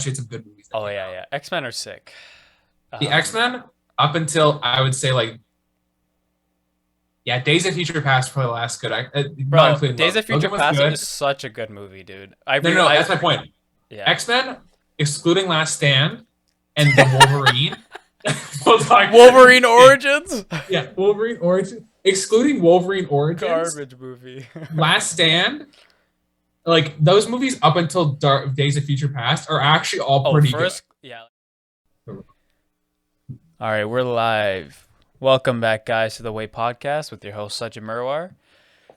some good movies that Oh came yeah, out. yeah. X-Men are sick. The Um, X-Men, up until I would say like, yeah, Days of Future Past probably the last good. Not Bro, including Days Logan. of Future Logan was Past is good. such a good movie, dude. No, that's my point. Yeah. X-Men, excluding Last Stand and the Wolverine. We'll talk. Wolverine Origins? Yeah, Wolverine Origins, excluding Wolverine Origins, Garbage movie. Last Stand, like those movies up until Days of Future Past are actually all Oh, pretty good. first, yeah. All right, we're live. Welcome back, guys, to the Way Podcast with your host, Sajid Murwar.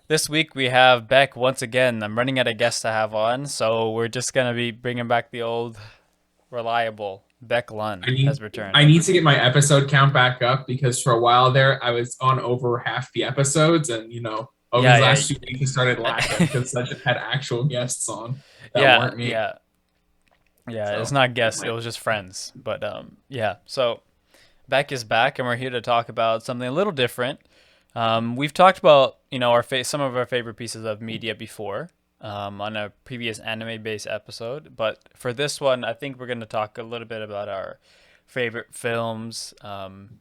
This week we have Beck once again. I'm running out of guests to have on, so we're just going to be bringing back the old reliable Beck I Lund need has returned. I need to get my episode count back up because for a while there I was on over half the episodes, and over Yeah, these yeah. last 2 weeks I started lacking because Sachin had actual guests on that Yeah, weren't me. yeah. Yeah, it's So not guests, it was just friends. But yeah. So Beck is back, and we're here to talk about something a little different. We've talked about some of our favorite pieces of media before on a previous anime-based episode, but for this one, I think we're going to talk a little bit about our favorite films.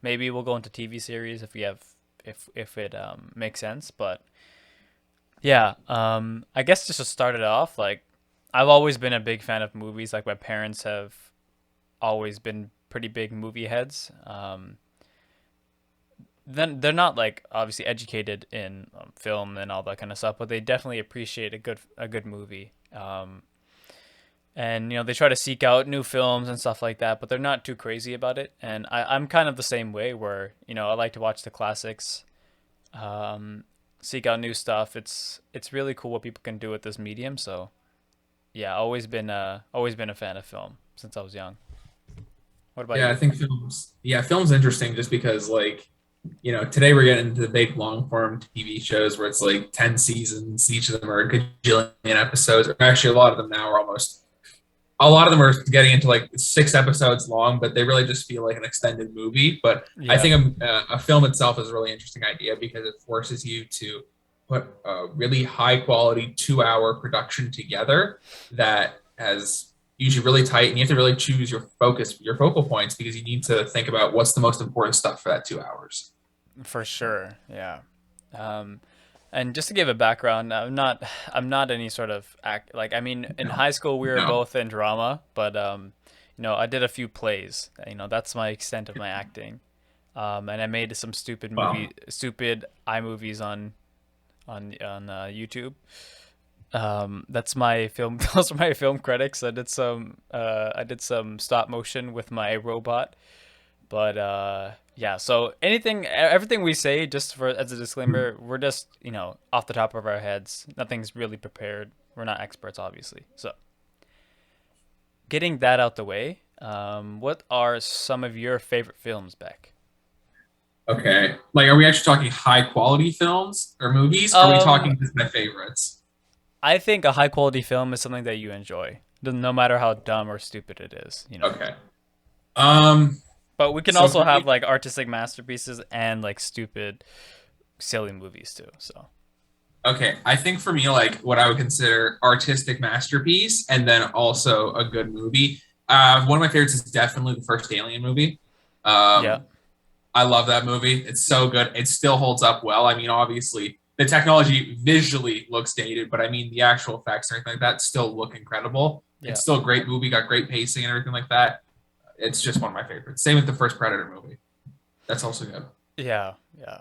Maybe we'll go into TV series if we have if it makes sense. But yeah, I guess just to start it off, like I've always been a big fan of movies. Like my parents have always been pretty big movie heads. Then they're not like obviously educated in film and all that kind of stuff, but they definitely appreciate a good movie. And they try to seek out new films and stuff like that, but they're not too crazy about it. And I'm kind of the same way where I like to watch the classics, seek out new stuff. It's really cool what people can do with this medium. So yeah, always been a fan of film since I was young. What about yeah, I you? think film's interesting just because today we're getting into the big long form TV shows where it's like 10 seasons, each of them are a gajillion episodes. Or actually, a lot of them now are almost a lot of them are getting into like 6 episodes long, but they really just feel like an extended movie. But I Yeah, think a film itself is a really interesting idea because it forces you to put a really high quality 2 hour production together that has usually really tight, and you have to really choose your focal points because you need to think about what's the most important stuff for that 2 hours. for sure. Yeah. Um, and just to give a background, I'm not any sort of act like I mean in No, high school we were no, both in drama, but I did a few plays. That's my extent of my acting. And I made some well, stupid iMovies on YouTube. That's my film. Those are my film credits. I did some stop motion with my robot. But yeah, so everything we say, just for as a disclaimer, we're just off the top of our heads. Nothing's really prepared. We're not experts, obviously. So getting that out the way, what are some of your favorite films, Beck? okay. Like, are we actually talking high quality films or movies? Or are we Um, talking just my favorites? I think a high quality film is something that you enjoy, no matter how dumb or stupid it is. Okay. Um, But we can so also for have me, like artistic masterpieces and like stupid, silly movies too. So okay, I think for me, like what I would consider artistic masterpiece and then also a good movie. One of my favorites is definitely the first Alien movie. yeah, Um, I love that movie. It's so good. It still holds up well. I mean, obviously, the technology visually looks dated, but I mean, the actual effects and everything like that still look incredible. yeah, It's still a great movie, got great pacing and everything like that. It's just one of my favorites. Same with the first Predator movie. That's also good. yeah, yeah.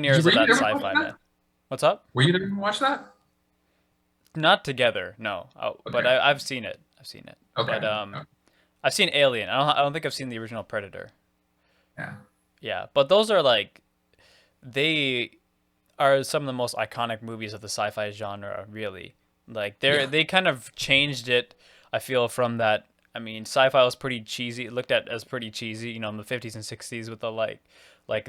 Did you, Pioneers were of you that ever watch sci-fi, that? man. What's up? Were you ever watch that? Not together, no. Oh, but Okay. I've seen it. I've seen it. Okay. But Okay. I've seen Alien. I don't think I've seen the original Predator. Yeah. Yeah, but those are like they are some of the most iconic movies of the sci-fi genre, really. Like Yeah. they kind of changed it, I feel, from that. I mean, sci-fi was pretty cheesy, looked at as pretty cheesy, in the 50s and 60s with the like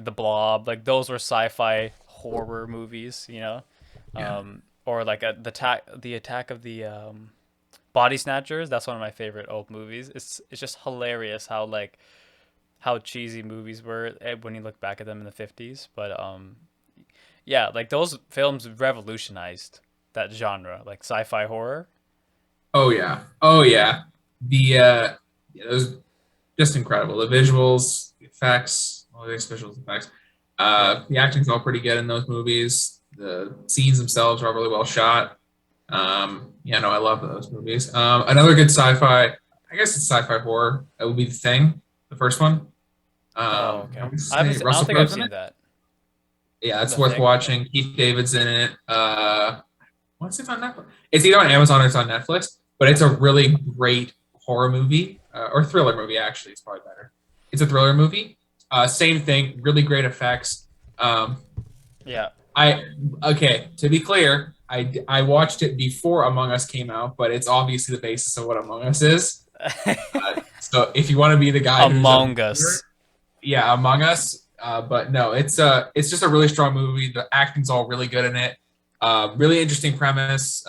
the Blob, like those were sci-fi horror movies. Yeah. Or like the attack of the body snatchers. That's one of my favorite old movies. It's just hilarious how cheesy movies were when you look back at them in the 50s. But yeah, like those films revolutionized that genre, like sci-fi horror. Oh yeah. Oh yeah. it was just incredible. The visuals, the effects, all the visuals, effects. Yeah. The acting's all pretty good in those movies. The scenes themselves are all really well shot. Yeah, no, I love those movies. Another good sci-fi, I guess it's sci-fi horror. It would be The Thing, the first one. Oh, okay. What's his I haven't. name? I don't Russell think I've Crowe's in seen it. that. Yeah, it's The worth Thing. watching. Keith David's in it. What's it on Netflix? It's either on Amazon or it's on Netflix. But it's a really great horror movie or thriller movie. Actually, it's probably better. It's a thriller movie. Same thing. Really great effects. Um, Yeah. I okay. To be clear, I watched it before Among Us came out, but it's obviously the basis of what Among Us is. So if you want to be the guy who's Among Us. yeah, Among Us. But no, it's just a really strong movie. The acting's all really good in it. Really interesting premise.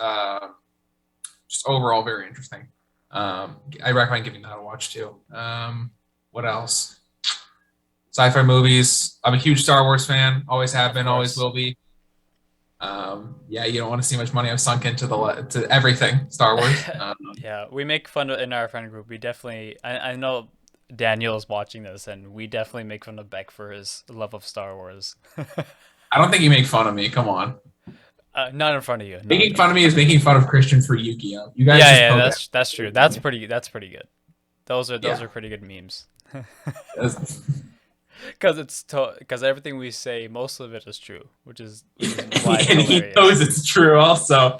Just overall very interesting. I recommend giving that a watch too. What else? Sci-fi movies. I'm a huge Star Wars fan. Always have been. Always will be. Yeah, you don't want to see much money I've sunk into to everything Star Wars. Yeah, we make fun of in our friend group. We definitely. I know Daniel is watching this, and we definitely make fun of Beck for his love of Star Wars. I don't think you make fun of me. Come on. Not in front of you. Making fun of me is making fun of Christian for Yu-Gi-Oh. You guys just Yeah, poke that's true. That's pretty good. Those are Yeah. pretty good memes. at- Because everything we say, most of it is true, which is why it's and he hilarious. knows it's true also.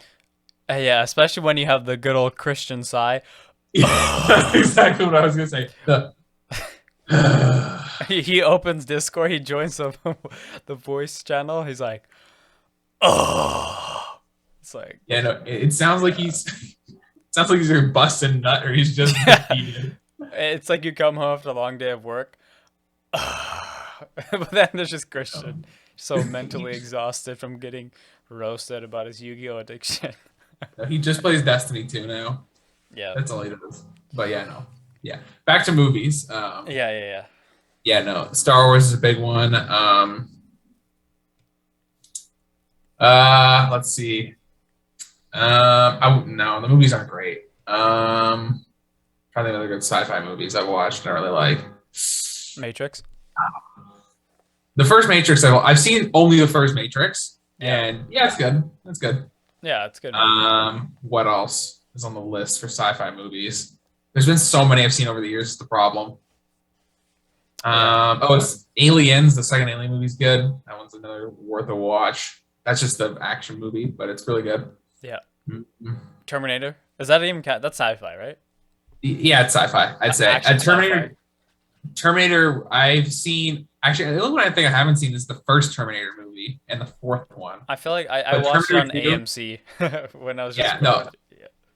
Yeah, especially when you have the good old Christian sigh. That's exactly what I was gonna say. He opens Discord. He joins the voice channel. He's like, oh, it's like Yeah, no, it sounds like he's either busting nut or he's just defeated. it's like you come home after a long day of work, but then there's just Christian, so mentally exhausted from getting roasted about his Yu-Gi-Oh addiction. He just plays Destiny 2 now. Yeah. That's all he does. But yeah, no. Yeah. Back to movies. Yeah. Yeah, no. Star Wars is a big one. Let's see. No, the movies aren't great. Trying to think of other good sci-fi movies I've watched and I really like. Matrix. The first Matrix, I've seen only the first Matrix, Yeah. and yeah, it's good. That's good. Yeah, it's good. What else is on the list for sci-fi movies? There's been so many I've seen over the years. Is the problem. It's Aliens. The second Alien movie's good. That one's another worth a watch. That's just the action movie, but it's really good. Yeah. Mm-hmm. Terminator. Is that even that's sci-fi, right? Yeah, it's sci-fi. I'd say. Action Terminator. sci-fi. Terminator. I've seen. Actually, the only one I think I haven't seen is the first Terminator movie and the fourth one. I feel like I But watched it on Terminator 2? AMC when I was just Yeah, no. growing.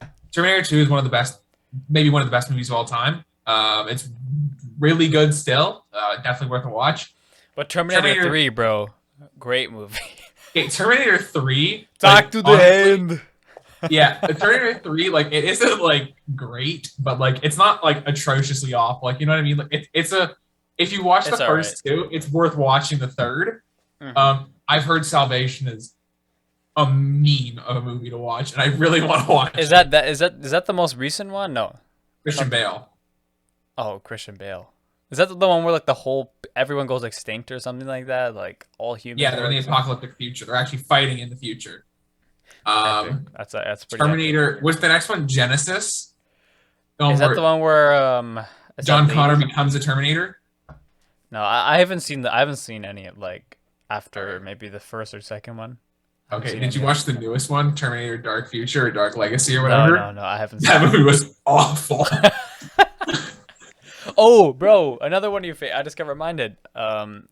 Yeah. Terminator 2 is one of the best, maybe one of the best movies of all time. It's really good still. Definitely worth a watch. But Terminator 3, bro, great movie. Okay, Terminator 3. Talk like, to the honestly, end. Yeah, Terminator 3, like, it isn't, like, great, but, like, it's not, like, atrociously off. Like, you know what I mean? Like, if you watch the It's first two, it's worth watching the third. Mhm. I've heard Salvation is a meme of a movie to watch, and I really want to watch Is it. that the most recent one? No. Christian Bale. Oh, Christian Bale. Is that the one where like everyone goes extinct or something like that? Like all humans. Yeah, they're in the apocalyptic future. They're actually fighting in the future. That's pretty Terminator. What's the next one? Genesis. Is that the one where is John that Connor lady? becomes a Terminator? No, I haven't seen I haven't seen any of like after maybe the first or second one. I haven't Okay, seen did you any. watch the newest one, Terminator Dark Future or Dark Legacy or No, whatever? I haven't seen That it. movie was awful. Oh, bro, another one of your favorite. I just got reminded.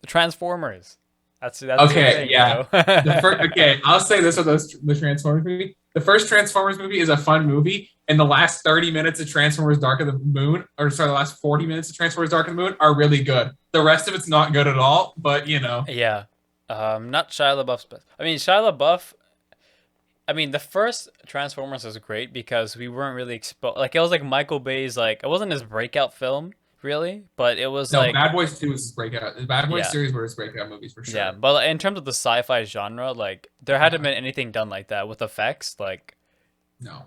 Transformers. That's your Okay, thing, yeah. you know? Okay, I'll say this with the Transformers movie. The first Transformers movie is a fun movie, and the last 30 minutes of Transformers Dark of the Moon, or sorry, the last 40 minutes of Transformers Dark of the Moon are really good. The rest of it's not good at all, but you know. Yeah. Not Shia LaBeouf's best. I mean, Shia LaBeouf. I mean, the first Transformers was great because we weren't really exposed. Like, it was like Michael Bay's, like, it wasn't his breakout film, really, but it was No, like. Bad Boys 2 is his breakout. The Bad Boys Yeah. series were his breakout movies for sure. Yeah, but in terms of the sci-fi genre, like, there hadn't been anything done like that with effects. Like, No.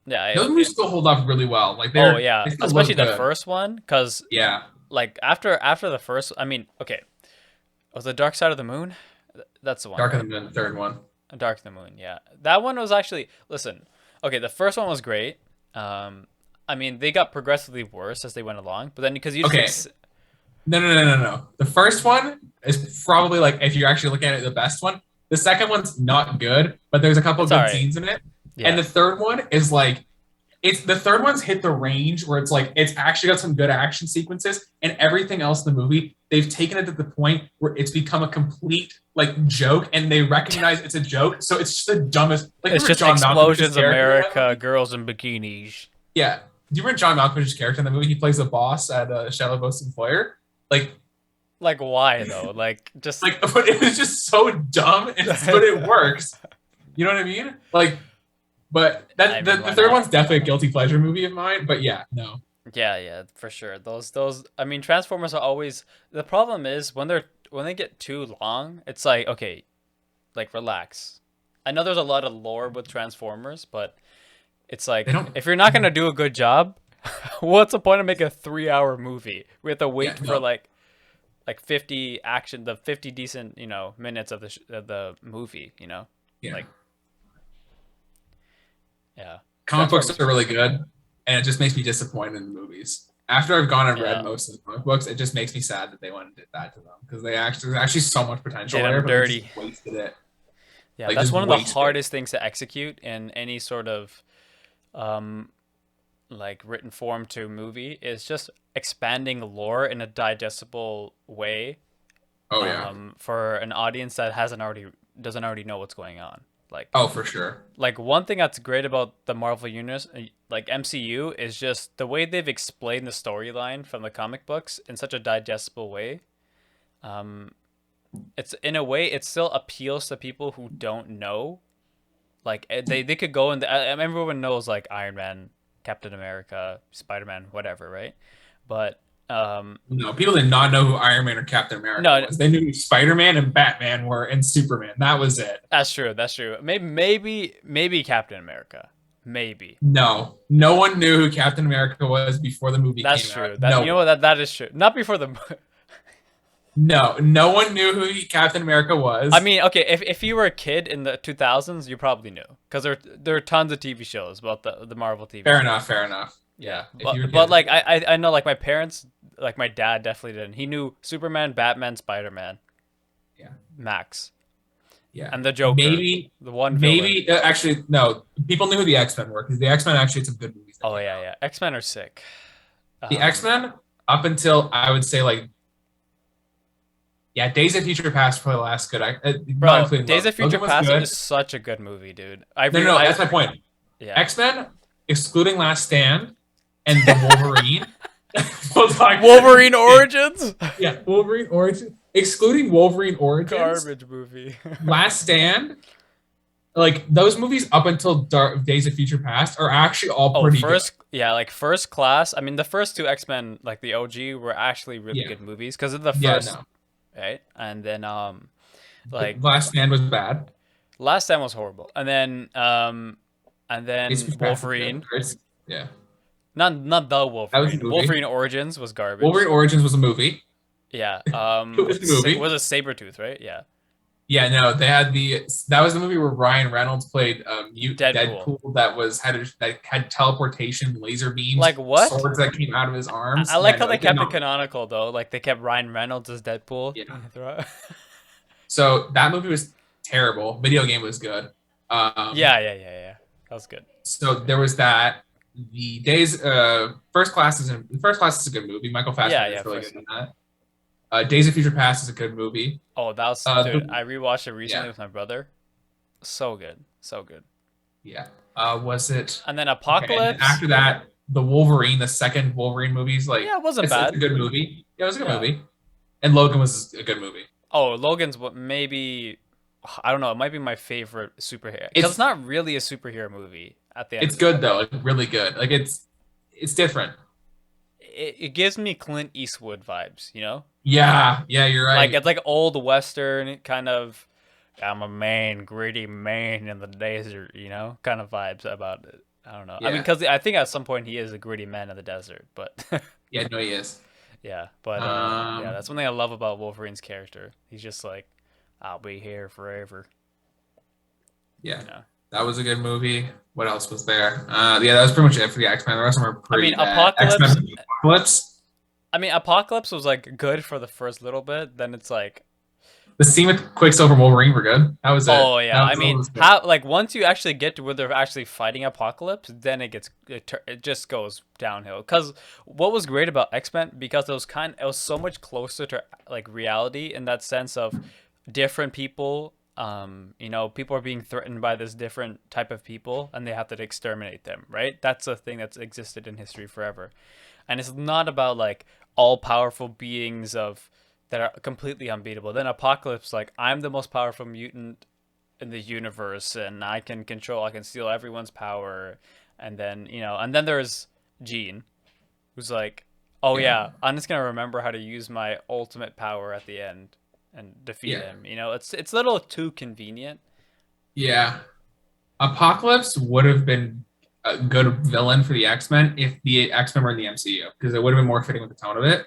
Yeah, Those okay. movies still hold up really well. Like Oh they yeah, still especially look the good. first one, because Yeah, like after the first, I mean, okay, was the Dark Side of the Moon? That's the one, Darker right? than the third one. Dark of the Moon, yeah. That one was actually, listen, okay, the first one was great. I mean, they got progressively worse as they went along, but then because you just Okay, no. The first one is probably like if you're actually looking at it, the best one. The second one's not good, but there's a couple it's all good right. scenes in it. And Yeah. the third one is like it's the third one's hit the range where it's like it's actually got some good action sequences, and everything else in the movie they've taken it to the point where it's become a complete like joke, and they recognize it's a joke, so it's just the dumbest. Like It's remember just John Malkovich's explosions, character in that America, movie? girls in bikinis. Yeah, do you remember John Malkovich's character in the movie? He plays the boss at Shia LaBeouf's employer. Like, Like, why though? Like, just. but it was just so dumb, but it works. You know what I mean? Like, but I that mean, the why third not? one's definitely a guilty pleasure movie of mine. But yeah, no. Yeah, yeah, for sure. Those. I mean, Transformers are always. The problem is when they get too long, it's like, okay, like relax. I know there's a lot of lore with Transformers, but it's They like don't. if you're not gonna do a good job, what's the point of making a 3 hour movie? We have to Yeah, wait for no. like 50 action, the 50 decent minutes of of the movie. Yeah. Like yeah, Comic books Transformers. are really good, and it just makes me disappointed in the movies. After I've gone and read Yeah, most of the comic books, it just makes me sad that they went and did that to them because there's actually so much potential did there, them but they just dirty. wasted it. Yeah, Like that's just one of the wasted it. hardest things to execute in any sort of um like written form to movie is just expanding lore in a digestible way Oh yeah. for an audience that hasn't already doesn't already know what's going on. Oh for sure. Like one thing that's great about the Marvel universe, like MCU, is just the way they've explained the storyline from the comic books in such a digestible way. Um, it's in a way it still appeals to people who don't know. Like they could go and everyone knows like Iron Man, Captain America, Spider Man, whatever, right? But No, people did not know who Iron Man or Captain America no, was. They knew who Spider Man and Batman were and Superman. That was it. that's true. That's true. Maybe Captain America. Maybe. No, no one knew who Captain America was before the movie That's came out. true. That No you know one. what that is true. Not before the No, no one knew who Captain America I was. mean, okay, if you were a kid in the 2000s, you probably knew because there are tons of TV shows about the Marvel TV Fair shows. enough. Fair enough. Yeah, Yeah, if you were a but kid. like I know like my parents, like my dad definitely didn't. He knew Superman, Batman, Spider Man, Yeah, Max, yeah. and the Joker, Maybe, the one villain. maybe. Actually, no. People knew who the X Men were because the X Men actually had some good movies that Oh came yeah, out. yeah. X Men are sick. The X Um, Men, up until I would say like, yeah, Days of Future Past for the last good. Not bro, including Days Logan. of Future Logan was Past good. is such a good movie, dude. No. That's my point. Yeah. X Men, excluding Last Stand and the Wolverine. We'll talk- Wolverine Origins. Yeah, Wolverine Origins. Excluding Wolverine Origins, Garbage movie. Last Stand, like those movies up until Days of Future Past are actually all Oh, pretty good. like first class. I mean, the first two X Men, like the OG, were actually really Yeah, good movies because of the yeah, first, no. right? And then like Last Stand was bad. Last Time was horrible, and Days of then Future Past was good. Wolverine, Yeah, not the that was a Wolverine. movie. Wolverine Origins was Wolverine garbage. Origins was a movie. Yeah. It was a movie. Was a Sabretooth, right? Yeah. Yeah, no, they had that was the movie where Ryan Reynolds played mute Deadpool. Deadpool that had teleportation, laser beams, Like what? swords that came out of his I arms. Yeah, like how no, they it did kept it not. canonical though. Like they kept Ryan Reynolds as Deadpool. Yeah. Yeah, So that movie was terrible. Video game was good. yeah. That was good. So there was that. The days First Class is a good movie. Michael Yeah, Fassbender yeah. is really First. good in that. Days of Future Past is a good movie. Oh, that was dude. I rewatched it recently Yeah, with my brother. So good, so good. yeah. Was it And then okay? And then Apocalypse. after that, the second Wolverine movie's like Yeah, it wasn't it's a bad. good movie. Yeah, it was a good Yeah. movie. And Logan was a good movie. Oh, Logan's what maybe I don't know. It might be my favorite superhero because it's It's not really a superhero movie at the end it's of the good day. though, like really good. Like it's different. It gives me Clint Eastwood vibes, Yeah, yeah, you're Like right. it's like old western kind of. I'm a man, gritty man in the desert, kind of vibes about it. I don't know. I mean, Yeah. because I think at some point he is a gritty man in the desert, but Yeah, no, he is. yeah, but yeah, Um, that's one thing I love about Wolverine's character. He's just like, I'll be here forever, yeah, you know. that was a good movie. What else was there? Yeah, that was pretty much it for the X Men. The rest of them are I mean, pretty bad. X Men Apocalypse. Apocalypse was like good for the first little bit. Then it's like, The scene with Quicksilver and Wolverine were good. That was it. oh yeah. That I was all mean, was good. how like once you actually get to where they're actually fighting Apocalypse, then it just goes downhill. Because what was great about X Men, because it was so much closer to like reality in that sense of different people. People are being threatened by this different type of people, and they have to exterminate them. Right? That's a thing that's existed in history forever, and it's not about like all powerful beings of that are completely unbeatable. Then Apocalypse, like, I'm the most powerful mutant in the universe, and I can steal everyone's power. And then there's Jean, who's like, oh Yeah, yeah, I'm just gonna remember how to use my ultimate power at the end and defeat yeah, him. It's a little too convenient. yeah. Apocalypse would have been a good villain for the X Men if the X Men were in the MCU because it would have been more fitting with the tone of it.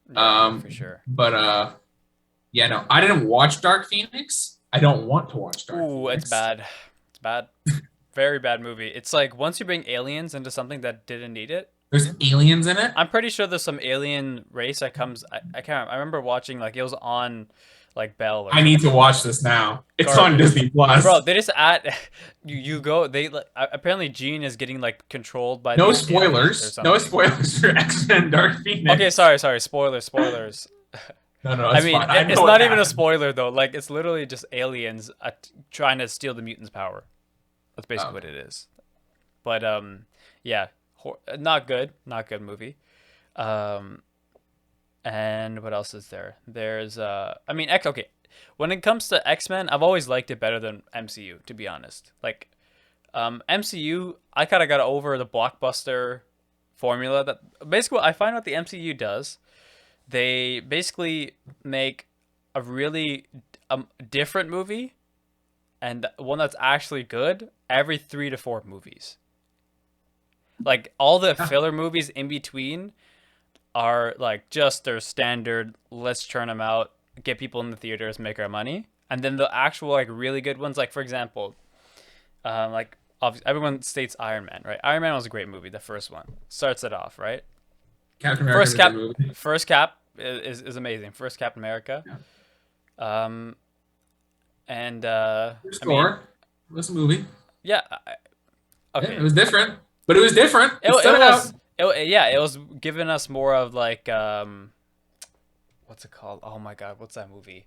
Yeah, for sure. But yeah, no, I didn't watch Dark Phoenix. I don't want to watch Dark Ooh, it's Phoenix. bad. It's bad. Very bad movie. It's like once you bring aliens into something that didn't need it. There's aliens in it. I'm pretty sure there's some alien race that comes. I can't. I remember watching like it was on, like Bell or I need to something. watch this now. It's on Garbage, Disney Plus. bro. They just add you go. They like, apparently Jean is getting like controlled by No these aliens or spoilers. No something. spoilers for X Men Dark Okay, Phoenix. sorry. Spoilers. No, no, I it's mean, fine. I it's know what not even a happened. spoiler though. Like it's literally just aliens trying to steal the mutants' power. That's basically Oh, what it is. But yeah, not good movie. Um, and what else is there? There's I mean, okay. When it comes to X-Men, I've always liked it better than MCU, to be honest. Like, MCU, I kind of got over the blockbuster formula. That basically what I find what the MCU does, they basically make a really different movie and one that's actually good every 3 to 4 movies. Like all the yeah. filler movies in between are like just their standard. Let's churn them out, get people in the theaters, make our money, and then the actual like really good ones, like for example, like everyone states Iron Man, right? Iron Man was a great movie. The first one starts it off, right? Captain America is First a good Cap, movie. first Cap is amazing. First Captain America, Yeah. um, and There's I mean, Thor. It was a movie. yeah, Yeah, it okay. was different, but it was different. It It stood out. was yeah, it was giving us more of like what's it called? Oh my god, what's that movie?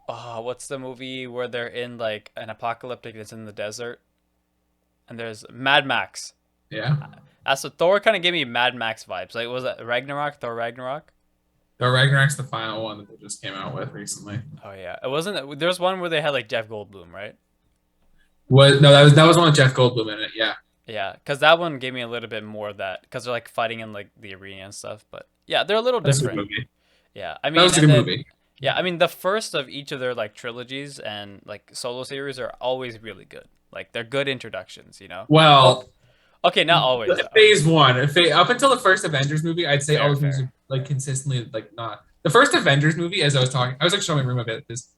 Oh, what's the movie where they're in like an apocalyptic that's in the desert and there's Mad Max. Yeah. That's what Thor kind of gave me Mad Max vibes. Like was that Ragnarok? Thor Ragnarok? Thor Ragnarok's the final one that they just came out with recently. Oh yeah, it wasn't. There's one where they had like Jeff Goldblum, right? Was no, that was one with Jeff Goldblum in it. Yeah. Yeah, because that one gave me a little bit more of that because they're like fighting in like the arena and stuff. But yeah, they're a little That's a good different. movie. Yeah, I That mean, was a and good then movie. yeah, I mean the first of each of their like trilogies and like solo series are always really good. Like they're good introductions. Well, Well, okay, not always. phase one, up until the first Avengers movie, I'd say all Fair, those movies fair. are like consistently like not. The first Avengers movie, as I was like showing my room a bit this.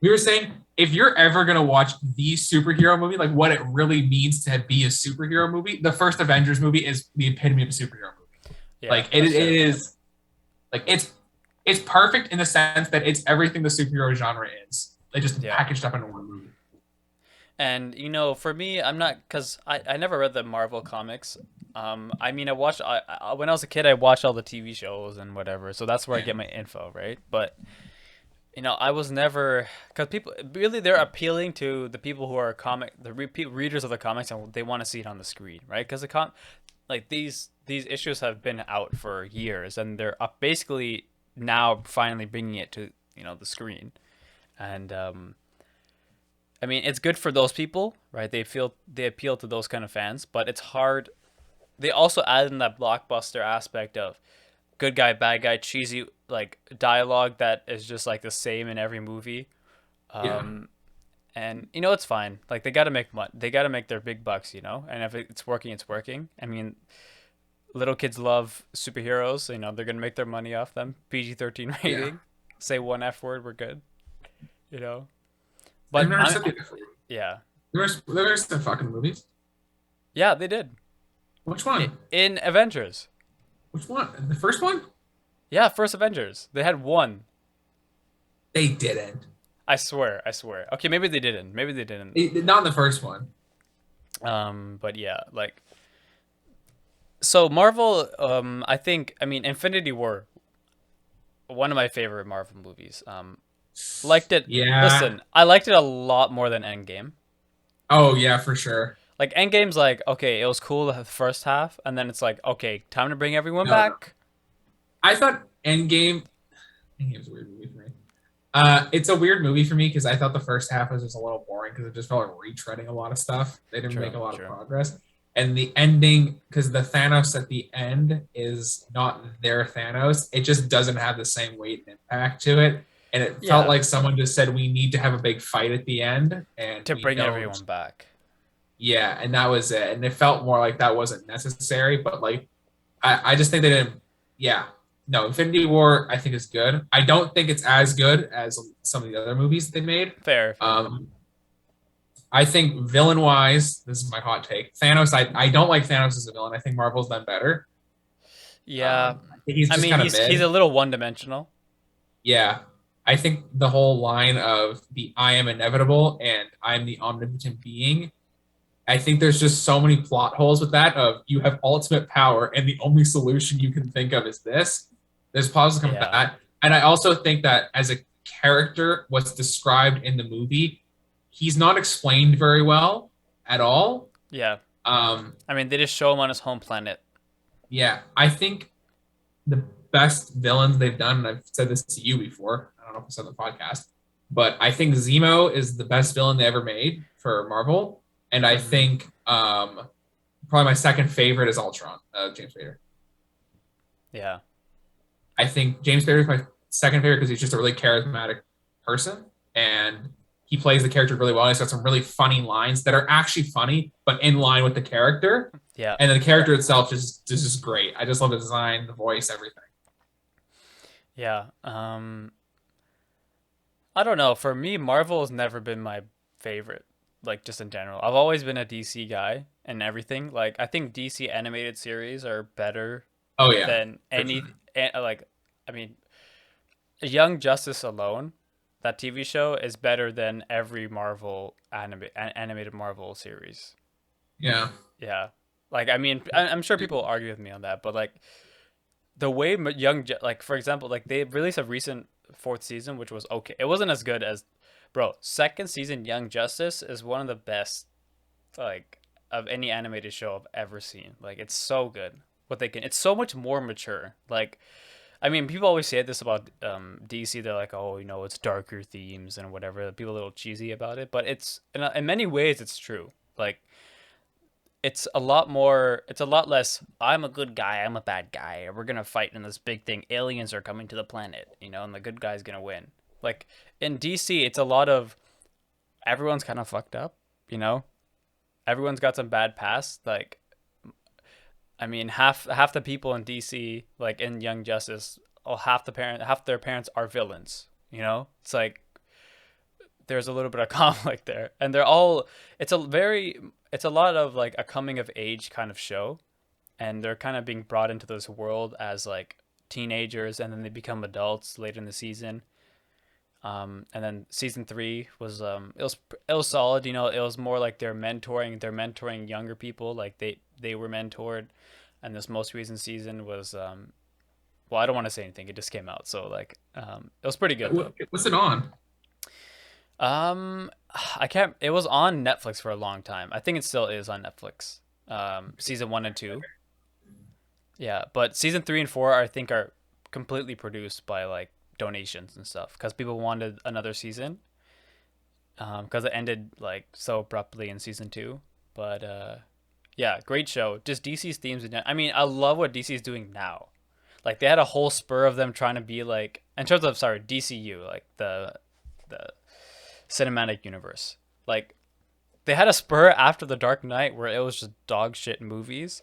We were saying if you're ever gonna watch the superhero movie, like what it really means to be a superhero movie, the first Avengers movie is the epitome of a superhero movie. Yeah, Like that's it true. is like it's perfect in the sense that it's everything the superhero genre is. They just Yeah. packaged up into one movie. And for me, I'm not because I never read the Marvel comics. I mean, when I was a kid, I watched all the TV shows and whatever, so that's where I Yeah. get my info, right? But I was never because people really they're appealing to the people who are repeat readers of the comics and they want to see it on the screen, right? Because like these issues have been out for years and they're basically now finally bringing it to the screen, and I mean it's good for those people, right? They appeal to those kind of fans, but it's hard. They also add in that blockbuster aspect of good guy, bad guy, cheesy like dialogue that is just like the same in every movie. Yeah. Um, And you know it's fine. Like they got to make money. They got to make their big bucks, you know. And if it's working, it's working. I mean, little kids love superheroes. You know, they're gonna make their money off them. PG-13 Yeah. rating. Say one F word, we're good. You know. I've But never said that. yeah, There's the fucking movies. yeah, they did Which one? in Avengers. Which one? The first one? Yeah, first Avengers. They had one. They didn't. I swear, I swear. Okay, maybe they didn't. Maybe they didn't. Not in the first one. But yeah, like so Marvel. I mean, Infinity War, one of my favorite Marvel movies. Liked it. Yeah. Listen, I liked it a lot more than Endgame. Oh yeah, for sure. Like Endgame's like okay, it was cool the first half, and then it's like okay, time to bring everyone No, no. back. I thought Endgame's a weird movie for me. It's a weird movie for me because I thought the first half was just a little boring because it just felt like retreading a lot of stuff. They didn't True, make a lot of true. progress. And the ending, because the Thanos at the end is not their Thanos, it just doesn't have the same weight and impact to it. And it felt Yeah, like someone just said, we need to have a big fight at the end, and to we bring don't. everyone back. Yeah, and that was it. And it felt more like that wasn't necessary, but like I just think they didn't. Yeah, no, Infinity War I think is good. I don't think it's as good as some of the other movies they made. Fair, fair. I think villain wise, this is my hot take. Thanos, I don't like Thanos as a villain. I think Marvel's done better. Yeah, I think he's I just mean kind of he's a mid. little one dimensional. Yeah, I think the whole line of the I am inevitable and I'm the omnipotent being. I think there's just so many plot holes with that of you have ultimate power and the only solution you can think of is this. There's pauses come with Yeah, that. And I also think that as a character, what's described in the movie, he's not explained very well at all. yeah. Um, I mean they just show him on his home planet. yeah, I think the best villains they've done, and I've said this to you before, I don't know if it's on the podcast, but I think Zemo is the best villain they ever made for Marvel. And I Hmm. think probably my second favorite is Ultron, James Spader. Yeah, I think James Spader is my second favorite because he's just a really charismatic person and he plays the character really well. He's got some really funny lines that are actually funny, but in line with the character. yeah, And the character itself is just great. I just love the design, the voice, everything. yeah. I don't know. For me, Marvel has never been my favorite. Like just in general, I've always been a DC guy and everything. Like I think DC animated series are better Oh yeah, than for sure. like. I mean, Young Justice alone, that TV show is better than every animated Marvel series. Yeah. Yeah. Like I mean, I'm sure people argue with me on that, but like the way like for example, like they released a recent fourth season which was okay. It wasn't as good as bro, second season Young Justice is one of the best like of any animated show I've ever seen. Like it's so good. What they can it's so much more mature. Like I mean, people always say this about DC. They're like, oh, you know, it's darker themes and whatever. People are a little cheesy about it, but it's in many ways it's true. Like it's a lot more. It's a lot less. I'm a good guy. I'm a bad guy. We're gonna fight in this big thing. Aliens are coming to the planet, you know, and the good guy's gonna win. Like in DC, it's a lot of everyone's kind of fucked up, you know. Everyone's got some bad past. Like I mean, half the people in DC, like in Young Justice, oh, half their parents are villains. You know, it's like there's a little bit of conflict there, and they're all. It's a lot of like a coming of age kind of show, and they're kind of being brought into this world as like teenagers, and then they become adults later in the season. And then season three was it was solid. You know, it was more like they're mentoring younger people, like they were mentored, and this most recent season was well, I don't want to say anything. It just came out, so like it was pretty good though. What's it on? Um, I can't. It was on Netflix for a long time. I think it still is on Netflix. Season one and two. Yeah, but season three and four I think are completely produced by like donations and stuff because people wanted another season. Because it ended like so abruptly in season two. But yeah, great show. Just DC's themes. I mean, I love what DC's doing now. Like they had a whole spur of them trying to be like in terms of sorry DCU like the cinematic universe. Like they had a spur after the Dark Knight where it was just dog shit movies,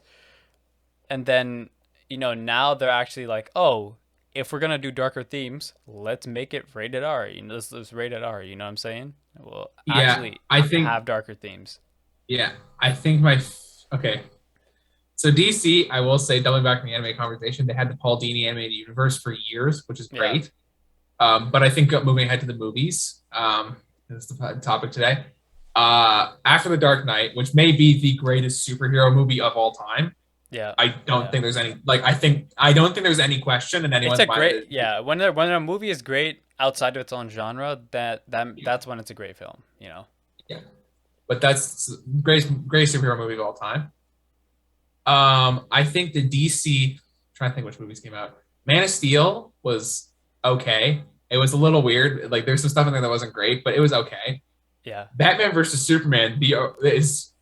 and then now they're actually like, oh, if we're gonna do darker themes, let's make it rated R. Let's rated R. You know what I'm saying? We'll Yeah, actually I think. have darker themes. Yeah, I think okay. So DC, I will say, doubling back in the anime conversation, they had the Paul Dini animated universe for years, which is Yeah. great. But I think moving ahead to the movies, this is the topic today. After the Dark Knight, which may be the greatest superhero movie of all time, Yeah. I don't think there's any I don't think there's any question in It's anyone's a mind that great, yeah. When a movie is great outside of its own genre, that's when it's a great film. yeah. But that's greatest superhero movie of all time. I think the DC. Trying to think which movies came out. Man of Steel was okay. It was a little weird. Like there's some stuff in there that wasn't great, but it was okay. Yeah. Batman versus Superman is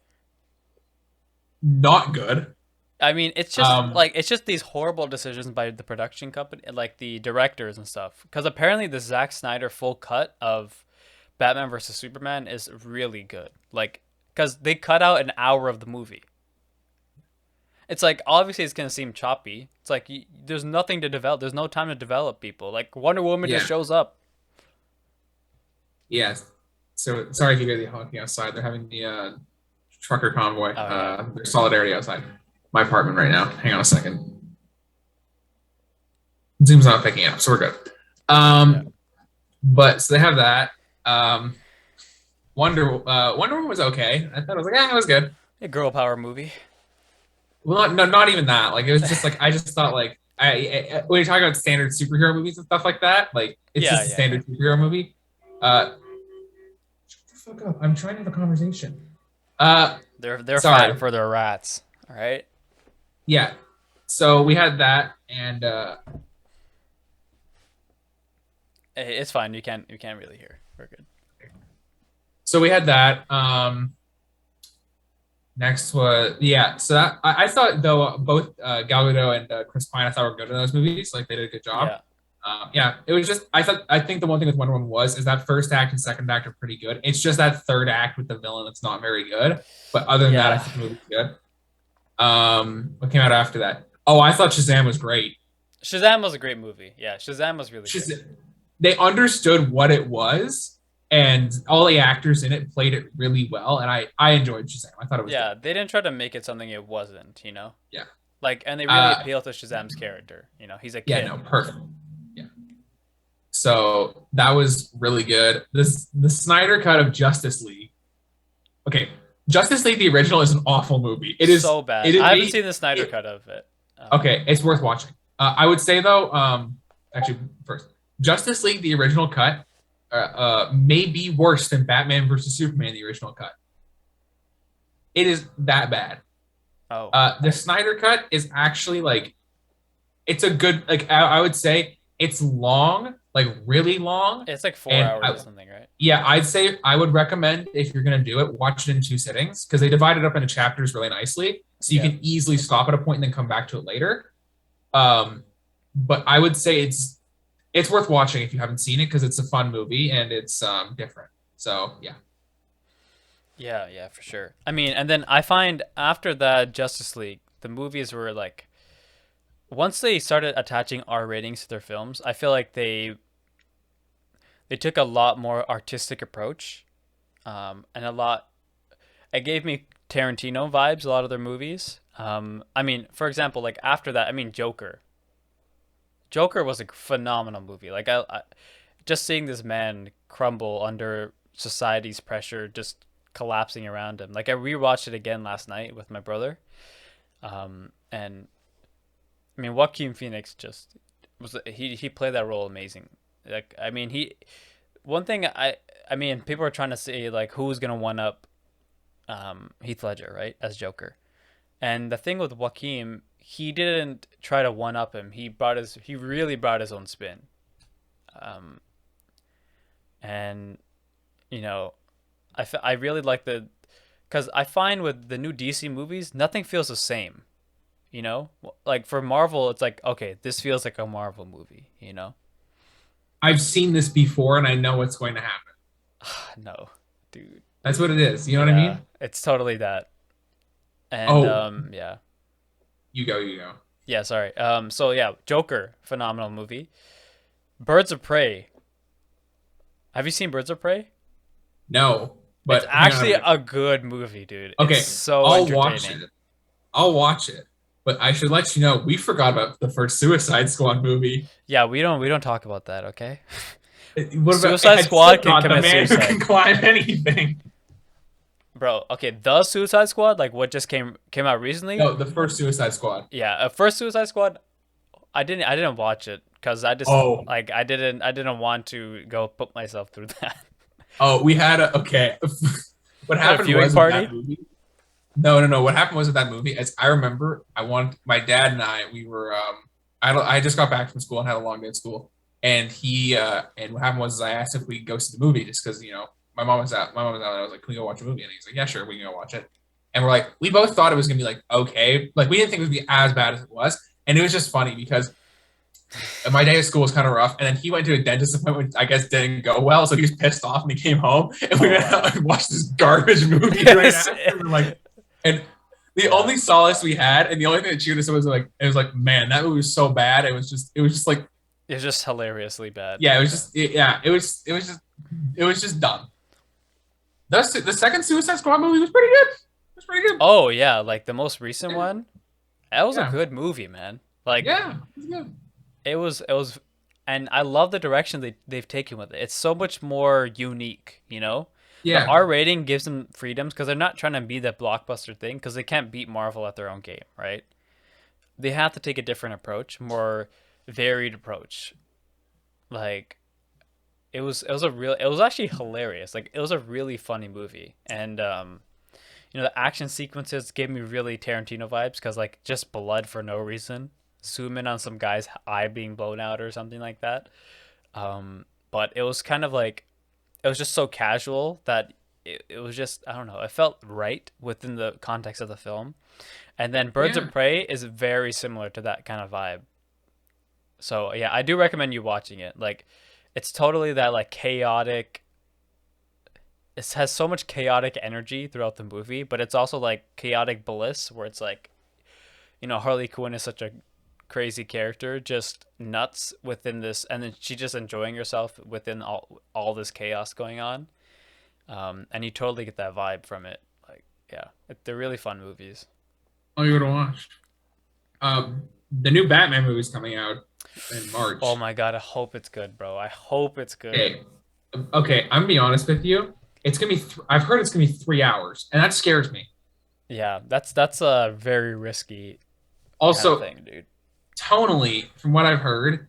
not good. I mean, it's just these horrible decisions by the production company, like the directors and stuff. Because apparently the Zack Snyder full cut of Batman versus Superman is really good. Like, because they cut out an hour of the movie. It's like obviously it's gonna seem choppy. It's like there's nothing to develop. There's no time to develop people. Like Wonder Woman Yeah. just shows up. Yes. So sorry if you guys are honking outside. They're having the trucker convoy. Oh, yeah. There's solidarity outside my apartment right now. Hang on a second. Zoom's not picking up, so we're good. Yeah. But so they have that. Wonder Woman was okay. I thought it was like, it was good. A girl power movie. Well, not even that. Like it was just like I just thought like when you're talking about standard superhero movies and stuff like that, like it's just a standard superhero movie. Shut the fuck up! I'm trying to have a conversation. They're fighting for their rats. All right. Yeah. So we had that, and It's fine. You can't really hear. We're good. so we had that. Next was So that, I thought though both Gal Gadot and Chris Pine I thought were good in those movies. Like they did a good job. Yeah. It was just I think the one thing with Wonder Woman is that first act and second act are pretty good. It's just that third act with the villain that's not very good. But other than that, I think the movie's good. What came out after that? Oh, I thought Shazam was great. Shazam was a great movie. Yeah, Shazam was really good. They understood what it was, and all the actors in it played it really well, and I enjoyed Shazam. I thought it was good. They didn't try to make it something it wasn't, Yeah. Like, and they really appeal to Shazam's character. He's a kid. Yeah, no, perfect. Yeah. So that was really good. The Snyder cut of Justice League. Okay, Justice League the original is an awful movie. It is so bad. I haven't seen the Snyder cut of it. Okay, it's worth watching. I would say though, actually first, Justice League the original cut may be worse than Batman versus Superman the original cut. It is that bad. Oh. The Snyder cut is actually like, it's a good, like I would say it's long, like really long. It's like 4 hours or something, right? Yeah, I'd say I would recommend if you're gonna do it, watch it in 2 sittings because they divide it up into chapters really nicely, so you can easily stop at a point and then come back to it later. But I would say it's worth watching if you haven't seen it because it's a fun movie and it's different. So yeah. Yeah, for sure. I mean, and then I find after that Justice League, the movies were like, once they started attaching R ratings to their films, I feel like they took a lot more artistic approach, and it gave me Tarantino vibes, a lot of their movies. I mean, for example, like after that, I mean, Joker was a phenomenal movie. Like I just seeing this man crumble under society's pressure, just collapsing around him. Like I rewatched it again last night with my brother, and I mean, Joaquin Phoenix just he played that role amazing. Like I mean, one thing I mean, people are trying to say like who's gonna one up Heath Ledger, right, as Joker. And the thing with Joaquin, he didn't try to one up him. He really brought his own spin. And I really like because I find with the new DC movies, nothing feels the same. Like for Marvel, it's like, okay, this feels like a Marvel movie, I've seen this before and I know what's going to happen. No, dude. That's what it is. You know what I Yeah, mean? it's totally that. And Oh, yeah. you go, you go. Yeah, sorry. So yeah, Joker, phenomenal movie. Birds of Prey. Have you seen Birds of Prey? No, It's but hang on a actually minute. a good movie, dude. It's Okay, so I'll watch entertaining. it. I'll watch it. But I should let you know we forgot about the first Suicide Squad movie. Yeah, we don't talk about that, okay? What about Suicide had Squad can Slipknot, the commit man who can suicide. climb anything? Bro, okay, the Suicide Squad, like what just came out recently? No, the first Suicide Squad. Yeah, first Suicide Squad, I didn't watch it because I just Oh, like I didn't want to go put myself through that. oh, we had a okay. What What, a happened viewing was with party? that movie. No, no, no. What happened was with that movie, as I remember, I wanted my dad and I. We were. I just got back from school and had a long day at school, and he. And what happened was I asked if we could go see the movie just because my mom was out. My mom was out, and I was like, "Can we go watch a movie?" And he's like, "Yeah, sure, we can go watch it." And we're like, we both thought it was gonna be like okay, like we didn't think it would be as bad as it was, and it was just funny because my day at school was kind of rough, and then he went to a dentist appointment, which I guess didn't go well, so he was pissed off, and he came home, and we Oh went wow. out and watched this garbage movie right Yes. after. We're like, and the Yeah. only solace we had, and the only thing that cheered us was like, it was like, man, that movie was so bad. It was just like, It's just hilariously bad. yeah, it was just, yeah, it was just dumb. The second Suicide Squad movie was pretty good. It was pretty good. Oh yeah, like the most recent Yeah, one. That was a yeah, good movie, man. Like yeah, it was good. it was and I love the direction they've taken with it. It's so much more unique, you know? The Yeah, R rating gives them freedoms because they're not trying to be the blockbuster thing because they can't beat Marvel at their own game, right? They have to take a different approach, more varied approach. Like it was actually hilarious. Like it was a really funny movie. And the action sequences gave me really Tarantino vibes because like just blood for no reason. Zoom in on some guy's eye being blown out or something like that. But it was kind of like it was just so casual that it was just I don't know. It felt right within the context of the film. And then Birds yeah. of Prey is very similar to that kind of vibe. So yeah, I do recommend you watching it. Like it's totally that like chaotic. It has so much chaotic energy throughout the movie, but it's also like chaotic bliss where it's like Harley Quinn is such a crazy character, just nuts within this, and then she just enjoying herself within all this chaos going on. And you totally get that vibe from it. Like, yeah, they're really fun movies. Oh, you would have watched. The new Batman movie's coming out in Oh March. my god, I hope it's good, bro. I hope it's good. Okay, okay. I'm gonna be honest with you. It's gonna be. I've heard it's gonna be 3 hours, and that scares me. Yeah, that's a very risky kind of Also, thing, dude. tonally, from what I've heard,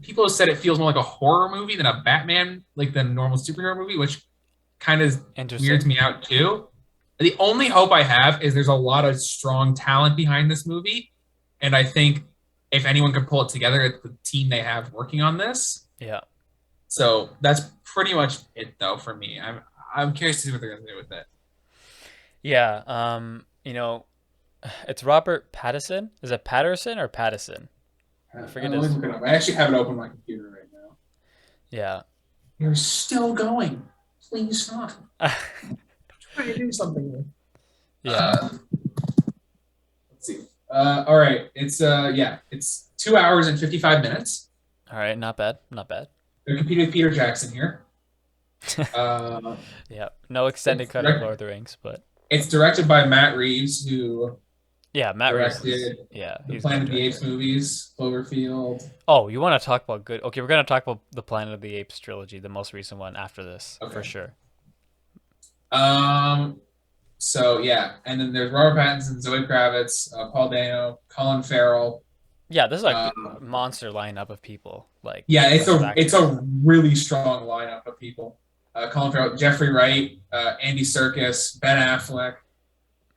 people have said it feels more like a horror movie than a Batman, like the normal superhero movie, which kind of weirds Interesting. me out too. The only hope I have is there's a lot of strong talent behind this movie, and I think if anyone can pull it together, it's the team they have working on this. Yeah. So that's pretty much it, though, for me. I'm curious to see what they're gonna do with it. Yeah. It's Robert Pattinson. Is it Patterson or Pattison? I forget Let me his. look it up. I actually have it open on my computer right now. Yeah. You're still going. Please stop. Try to do something. Yeah. Let's see. All right. It's 2 hours and 55 minutes. All right. Not bad. Not bad. They're competing with Peter Jackson here. Uh, Yeah. No extended it's, cut of Lord of the Rings, but it's directed by Matt Reeves, who yeah, Matt Reeves is, directed yeah, the he's a good Planet of the director. Apes movies, Cloverfield. Oh, you want to talk about good? Okay, we're gonna talk about the Planet of the Apes trilogy, the most recent one after this, for Okay. sure. Um. So yeah, and then there's Robert Pattinson, Zoe Kravitz, Paul Dano, Colin Farrell. Yeah, this is like Uh, a monster lineup of people, like yeah, it's best a it's actors. a really strong lineup of people. Colin Farrell, Jeffrey Wright, Andy Serkis, Ben Affleck.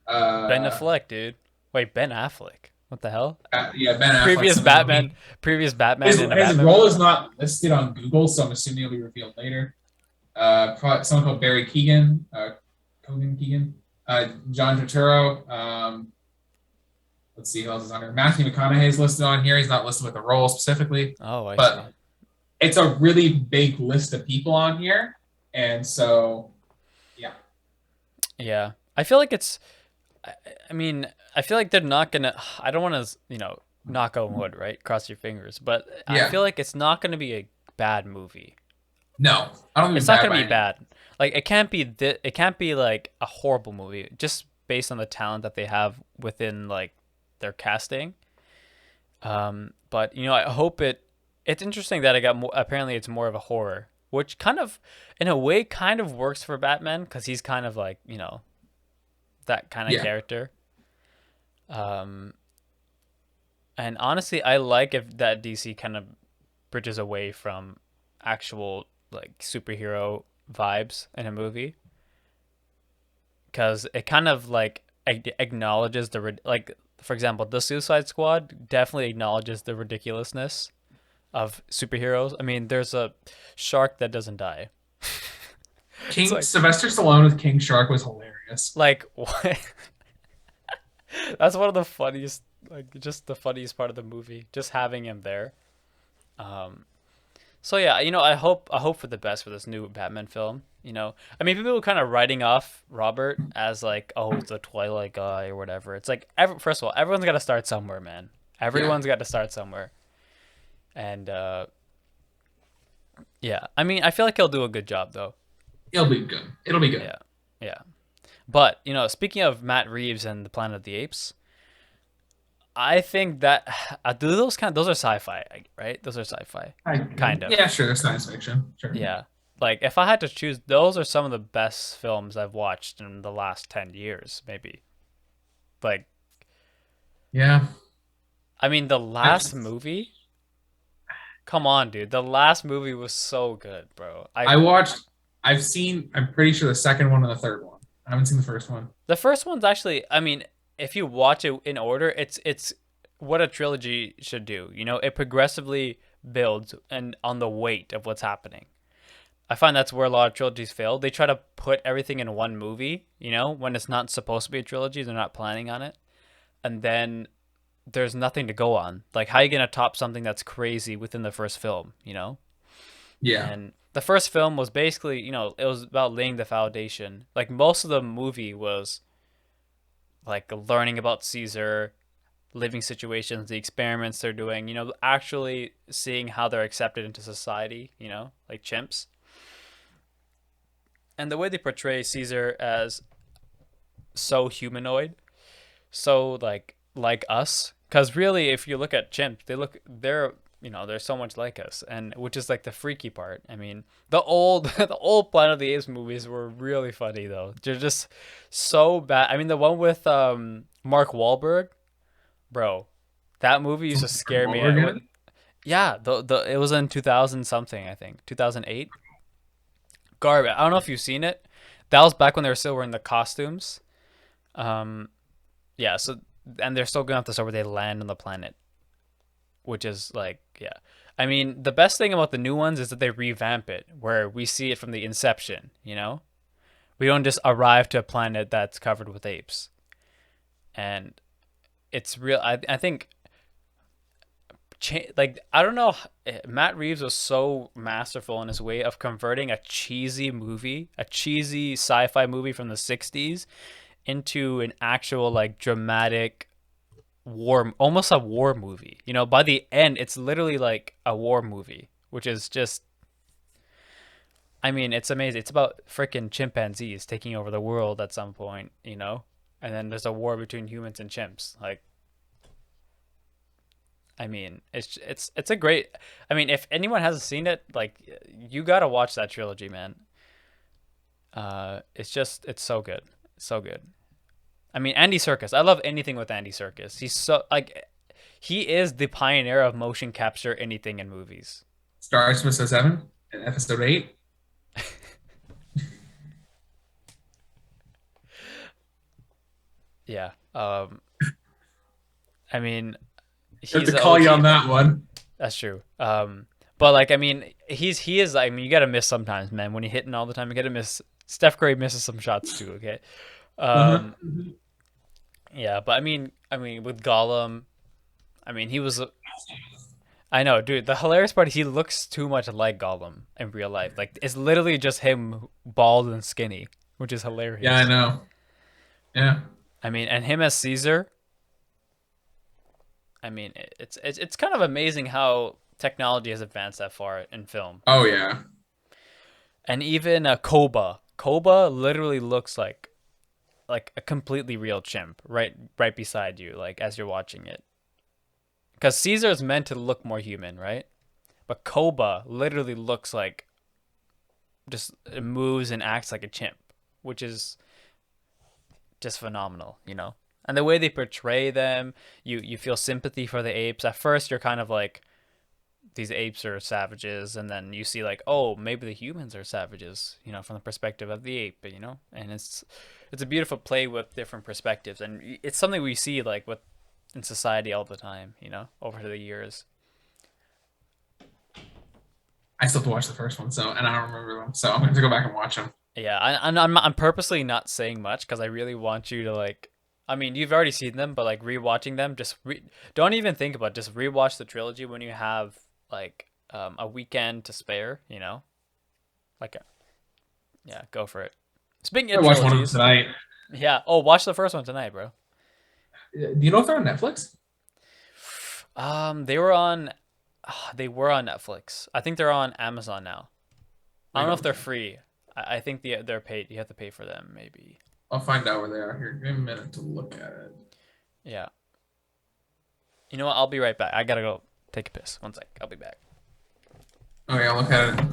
Ben Uh, Affleck, dude. Wait, Ben Affleck. What the hell? yeah, Ben Affleck. Previous Somehow Batman, previous Batman in a his Batman role movie. is not listed on Google, so I'm assuming it'll be revealed later. Someone called Barry Keegan, Cogan Keegan, John Turturro. Let's see who else is on here. Matthew McConaughey is listed on here. He's not listed with a role specifically, Oh, I see. but it's a really big list of people on here, and so yeah. Yeah, I feel like it's. I, I mean, I feel like they're not gonna. I don't want to, knock on wood, right? Cross your fingers, but I Yeah. feel like it's not gonna be a bad movie. No, I don't think It's it's not bad gonna by be any means. bad. Like it can't be. It can't be like a horrible movie just based on the talent that they have within like their casting. But I hope it. It's interesting that it got more. Apparently, it's more of a horror, which kind of, in a way, kind of works for Batman because he's kind of like that kind of Yeah. character. Um, and honestly, I like if that DC kind of bridges away from actual like superhero vibes in a movie because it kind of like acknowledges like, for example, the Suicide Squad definitely acknowledges the ridiculousness of superheroes. I mean, there's a shark that doesn't die. It's King like Sylvester Stallone with King Shark was hilarious. what? That's one of the funniest, like just the funniest part of the movie, just having him there. Um, so yeah, I hope for the best for this new Batman film. I mean, people were kind of writing off Robert as like, oh, it's a Twilight guy or whatever. It's like, first of all, everyone's got to start somewhere, man. Yeah. Everyone's got to start somewhere, and yeah, I mean, I feel like he'll do a good job though. It'll be good. It'll be good. Yeah, yeah. But speaking of Matt Reeves and the Planet of the Apes, I think that do those are sci-fi, right? Those are sci-fi, kind of. Yeah, sure. That's science fiction. Sure. Yeah. Like if I had to choose, those are some of the best films I've watched in the last 10 years, maybe. Like, Yeah. I mean, the I, last movie, come on, dude. The last movie was so good, bro. I watched. I've seen. I'm pretty sure the second one and the third one. I haven't seen the first one. The first one's actually, I mean, if you watch it in order, it's what a trilogy should do. It progressively builds and on the weight of what's happening. I find that's where a lot of trilogies fail. They try to put everything in one movie, when it's not supposed to be a trilogy, they're not planning on it. And then there's nothing to go on. Like, how are you going to top something that's crazy within the first film? Yeah. And the first film was basically, it was about laying the foundation. Like, most of the movie was like learning about Caesar, living situations, the experiments they're doing, actually seeing how they're accepted into society, like chimps. And the way they portray Caesar as so humanoid, so like us, because really, if you look at chimps, they're so much like us, and which is like the freaky part. I mean, the old the old Planet of the Apes movies were really funny though. They're just so bad. I mean, the one with Mark Wahlberg, bro, that movie used to scare me. Over again. Yeah, the it was in 2000 something, I think 2008. Garbage. I don't know if you've seen it. That was back when they were still wearing the costumes. Um, yeah. So and they're still going up this over. They land on the planet, which is like, yeah. I mean, the best thing about the new ones is that they revamp it, where we see it from the inception. We don't just arrive to a planet that's covered with apes, and it's real. I think like I don't know, Matt Reeves was so masterful in his way of converting a cheesy movie, a cheesy sci-fi movie from the 60s into an actual like dramatic war, almost a war movie. By the end it's literally like a war movie, which is just, I mean, it's amazing. It's about freaking chimpanzees taking over the world at some point. And then there's a war between humans and chimps. Like, I mean, it's a great. I mean, if anyone hasn't seen it, like, you gotta watch that trilogy, man. It's so good, so good. I mean, Andy Serkis. I love anything with Andy Serkis. He's so like, he is the pioneer of motion capture anything in movies. Starts with episode 7 and episode 8. Yeah. I mean, I have he's to the call you on OG. that one. That's true. But like, I mean, he is. I mean, you gotta miss sometimes, man. When you're hitting all the time, you gotta miss. Steph Curry misses some shots too. Okay. Uh-huh. Um, yeah, but I mean, with Gollum, I mean, he was. I know, dude. The hilarious part is he looks too much like Gollum in real life. Like, it's literally just him, bald and skinny. which is Yeah, I hilarious. know. Yeah. I mean, and him as Caesar. I mean, it's kind of amazing how technology has advanced that far in film. Oh yeah. And even Koba. Koba literally looks like a completely real chimp right beside you, like as you're watching it. Because Caesar is meant to look more human, right? But Koba literally looks like just moves and acts like a chimp, which is just phenomenal, you know. And the way they portray them, you feel sympathy for the apes. At first, you're kind of like these apes are savages, and then you see like, oh, maybe the humans are savages, you know, from the perspective of the ape, you know. And it's a beautiful play with different perspectives, and it's something we see like with in society all the time, you know, over the years. I still have to watch the first one, so and I don't remember them, so I'm gonna have to go back and watch them. Yeah, I'm purposely not saying much because I really want you to like. I mean, you've already seen them, but like rewatching them, don't even think about it. Just rewatch the trilogy when you have like a weekend to spare. You know, like yeah, go for it. Speaking I of watched one of them trilogies, tonight. yeah. Oh, watch the first one tonight, bro. Do you know if they're on Netflix? They were on, they were on Netflix. I think they're on Amazon now. I don't Like, know if they're okay. free. I think they're paid. You have to pay for them, maybe. I'll find out where they are. Here, give me a minute to look at it. Yeah. You know what? I'll be right back. I gotta go take a piss. One sec. I'll be back. Okay, I'll look at it.